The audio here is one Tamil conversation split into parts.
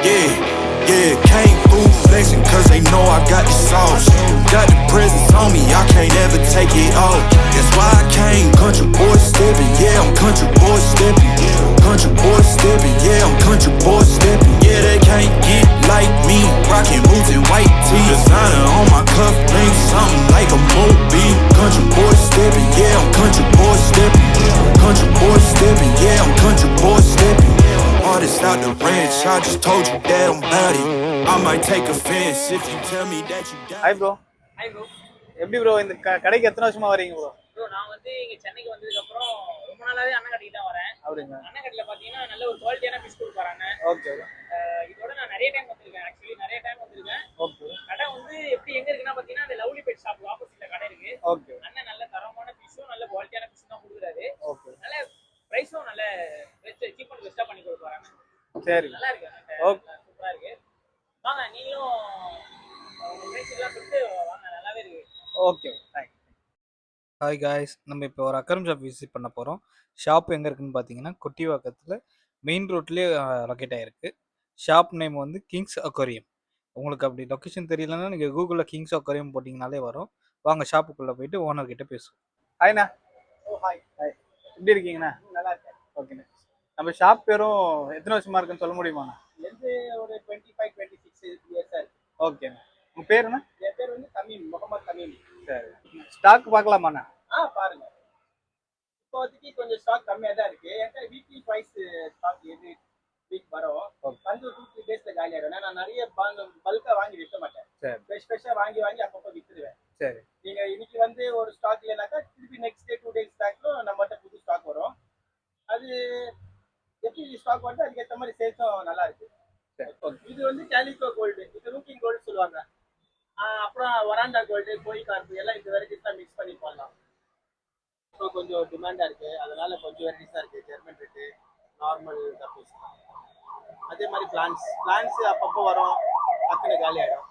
Yeah, yeah, can't fool flexing cause they know I got the sauce. Got the presence on me, I can't ever take it off. That's why I came country boy stepping, yeah, I'm country boy stepping. Country boy stepping, yeah, I'm country boy stepping. Yeah, they can't get like me, rockin' boots and white tee. Designer on my cuff link, something like a Moby. Country boy stepping, yeah, I'm country boy stepping. Country boy stepping, yeah, I'm country boy stepping. Artist out the ranch, I just told you that I'm bout it. I might take offense if you tell me that you got it. Hi bro. Hi bro. எப்படி ப்ரோ இந்த கடைக்கு எத்தனை வருஷமா வரீங்க ப்ரோ? ப்ரோ நான் வந்து இங்கே சென்னைக்கு வந்ததுக்கப்புறம் ரொம்ப நாளாவே அண்ணன் கடைக்கு தான் வரேன். அப்படிங்களா? அண்ணன் கடையில் பார்த்தீங்கன்னா நல்ல ஒரு குவாலிட்டியான ஃபிஷ் கொடுக்குறாங்க. ஓகே. இதோட நான் நிறைய டைம் வந்திருக்கேன். ஆக்சுவலி நிறைய டைம் வந்திருக்கேன். ஓகே. கடை வந்து எப்படி எங்கே இருக்குன்னா பார்த்தீங்கன்னா அந்த லவ்லி பெட் ஷாப் ஆப்போசிட்ல கடை இருக்கு. ஓகே. அண்ணன் நல்ல தரமான ஃபிஷ்ஷும் நல்ல குவாலிட்டியான ஃபிஷ் தான் கொடுக்குறாரு. ஓகே. நல்ல ப்ரைஸும் நல்ல சீப் அண்ட் பெஸ்ட்டாக பண்ணி கொடுக்குறாங்க. சரி. நல்லா இருக்கு. ஓகே. சூப்பராக இருக்கு. வாங்க நீங்களும் உங்கள் ப்ரைஸுக்கெல்லாம் கொடுத்து வாங்க, நல்லாவே இருக்கு. Okay, thanks. ஹாய் காய்ஸ், நம்ம இப்போ ஒரு அக்ரம் ஷாப் விசிட் பண்ண போகிறோம். ஷாப் எங்கே இருக்குன்னு பார்த்தீங்கன்னா கொட்டிவாக்கத்தில் மெயின் ரோட்லேயே லொக்கேட் ஆகிருக்கு. ஷாப் நேம் வந்து கிங்ஸ் அக்வேரியம். உங்களுக்கு அப்படி லொக்கேஷன் தெரியலன்னா நீங்கள் கூகுளில் கிங்ஸ் அக்வேரியம் போட்டிங்கனாலே வரும். வாங்க ஷாப்புக்குள்ளே போயிட்டு ஓனர்கிட்ட பேசுவோம். ஹாய்ண்ணா. ஓ ஹாய். ஹாய், எப்படி இருக்கீங்கண்ணா? நல்லா இருக்கேன். ஓகேண்ணா. நம்ம ஷாப் பேரும் எத்தனை வருஷமா இருக்குன்னு சொல்ல முடியுமாண்ணா? இது ஒரு 25-26 இயர்ஸாக இருக்கு. ஓகேண்ணா. உங்கள் பேருண்ணா? என் பேர் வந்து தமீம், முகமது தமீம். சரி. ஸ்டாக் பார்க்கலாமாண்ணா? பாருங்க. இப்போதைக்கு கொஞ்சம் ஸ்டாக் கம்மியாக தான் இருக்கு. என்கிட்ட weekly price stock every week வரும். வந்து 2-3 டேஸ்ல காலி ஆகிடும். நான் நிறைய பல்காக வாங்கி விற்க மாட்டேன். சரி. ஃப்ரெஷ்ஷாக வாங்கி அப்பப்போ விற்றுடுவேன். சரி. நீங்கள் இன்னைக்கு வந்து ஒரு ஸ்டாக் இல்லைனாக்கா திருப்பி நெக்ஸ்ட் டே 2 டேஸ் ஸ்டாக்கும் நம்மகிட்ட புது ஸ்டாக் வரும். அது எப்படி ஸ்டாக் வந்து அதுக்கேற்ற மாதிரி சேல்ஸும் நல்லா இருக்கு. இது வந்து கேலிகோ கோல்டு, இது ரூக்கிங் கோல்டு சொல்லுவாங்க. அப்புறம் வராண்டா கோல்டு, கோய் கார்ப்பு எல்லாம் இந்த வெரைட்டிஸ் தான் மிக்ஸ் பண்ணி போடலாம். இப்போ கொஞ்சம் டிமாண்டாக இருக்குது, அதனால கொஞ்சம் வெரைட்டிஸாக இருக்குது. ஜெர்மன் ரேட்டு, நார்மல் கப்பீஸ், அதே மாதிரி பிளான்ஸ் அப்பப்போ வரும், டக்குன்னு காலி ஆகிடும்.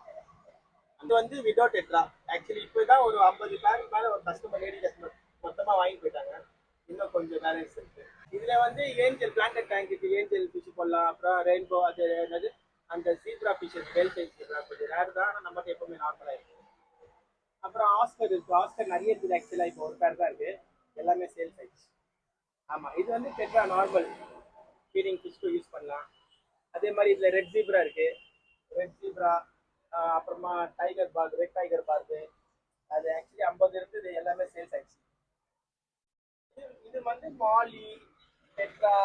அது வந்து விடவுட் எட்ரா. ஆக்சுவலி இப்போ தான் ஒரு 50 பேருக்கு மேலே ஒரு லேடி கஸ்டமர் மொத்தமாக வாங்கி போயிட்டாங்க. இன்னும் கொஞ்சம் பேலன்ஸ் இருக்குது. இதில் வந்து ஏஞ்சல் பிளான்டட் டேங்க் இருக்குது, ஏஞ்சல் ஃபிஷ் போடலாம். அப்புறம் ரெயின்போ, அது என்னது அந்த ஜீப்ரா ஃபிஷஸ், வேல் சைஸ் கொஞ்சம் ரேர் தான், ஆனால் நம்மகிட்ட எப்பவுமே நார்மலாக இருக்குது. அப்புறம் ஆஸ்கர் இருக்குது. ஆஸ்கர் நிறைய இருக்குது. ஆக்சுவலாக இப்போ ஒரு பேர் தான் இருக்குது, எல்லாமே சேல் சைஸ். ஆமாம், இது வந்து டெட்ரா நார்மல் ஃபீடிங் ஃபிஷ்க்கு யூஸ் பண்ணலாம். அதே மாதிரி இதில் ரெட் ஜீப்ரா இருக்குது. ரெட் ஜீப்ரா, அப்புறமா tiger park, red tiger park, அது ஆக்சுவலி 50 இருக்குது. எல்லாமே சேல் சைஸ். இது வந்து மாலி, டெட்ரா,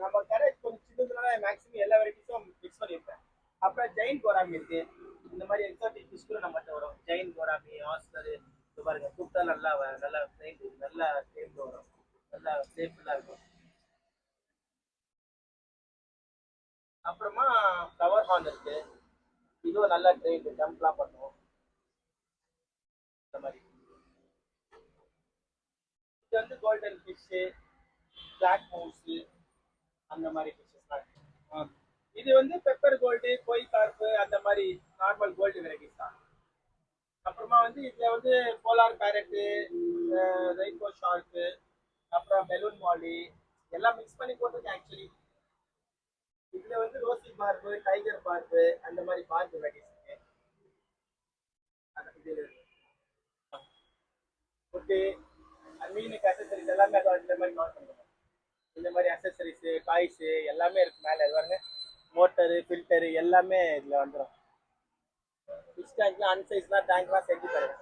நம்ம கடை கொஞ்சம் சின்னதுனால மேக்ஸிமம் எல்லா வெரைட்டிஸும் மிக்ஸ் பண்ணியிருப்பேன். அப்புறம் ஜெயின் கோராமி இருக்குது. இந்த மாதிரி எக்ஸாட்டிக் ஃபிஷ் கூட நம்மகிட்ட வரும். ஜெயின் கோராமி, ஆஸ்கர், இது பாருங்க, கூப்பிட்டா நல்லா ட்ரெயின், நல்லா ட்ரெயின் வரும், நல்லா சேஃபுல்லாக இருக்கும். அப்புறமா ஃப்ளவர் ஹார்ன் இருக்குது. இதுவும் நல்லா ட்ரெயின், ஜம்ப்லாம் பண்ணுவோம். இந்த மாதிரி இது வந்து கோல்டன் ஃபிஷ்ஷு, பிளாக் மவுஸு, அந்த மாதிரி ஃபிஷ்ஷஸ்லாம் இருக்குது. இது வந்து பெப்பர் கோல்டு, கோய் கார்ப்பு, அந்த மாதிரி நார்மல் கோல்டு வெரைட்டிஸ் தான். அப்புறமா வந்து இதில் வந்து போலார் பேரட்டு, ரெயின்போ ஷார்க்கு, அப்புறம் பெலூன் மாலி எல்லாம் மிக்ஸ் பண்ணி போட்டிருக்கேன். ஆக்சுவலி இதில் வந்து ரோசி பார்ப்பு, டைகர் பார்ப்பு, அந்த மாதிரி பார்ப்பு வெரைட்டிஸ் இருக்கு. இது ஃபுட்டு, மீனுக்கு அசசரிஸ் எல்லாமே அதோட இந்த மாதிரி நோட் பண்ணுவோம். இந்த மாதிரி அசசரிஸு, டாய்ஸு எல்லாமே இருக்குது. மேலே இது பாருங்க, மோட்டரு, ஃபில்டரு எல்லாமே இதில் வந்துடும். ஃபிஷ் டேங்க்லாம் அன்சைஸ்லாம் டேங்க்லாம் செஞ்சு தருவேன்.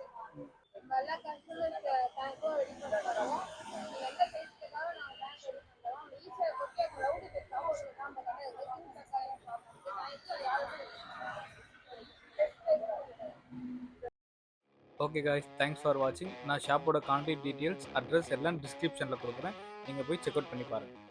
ஓகே காய்ஸ், தேங்க்ஸ் ஃபார் வாட்சிங். நான் ஷாப்போட கான்டாக்ட் டீட்டெயில்ஸ், அட்ரஸ் எல்லாம் டிஸ்கிரிப்ஷனில் கொடுக்குறேன். நீங்கள் போய் செக் அவுட் பண்ணி பாருங்கள்.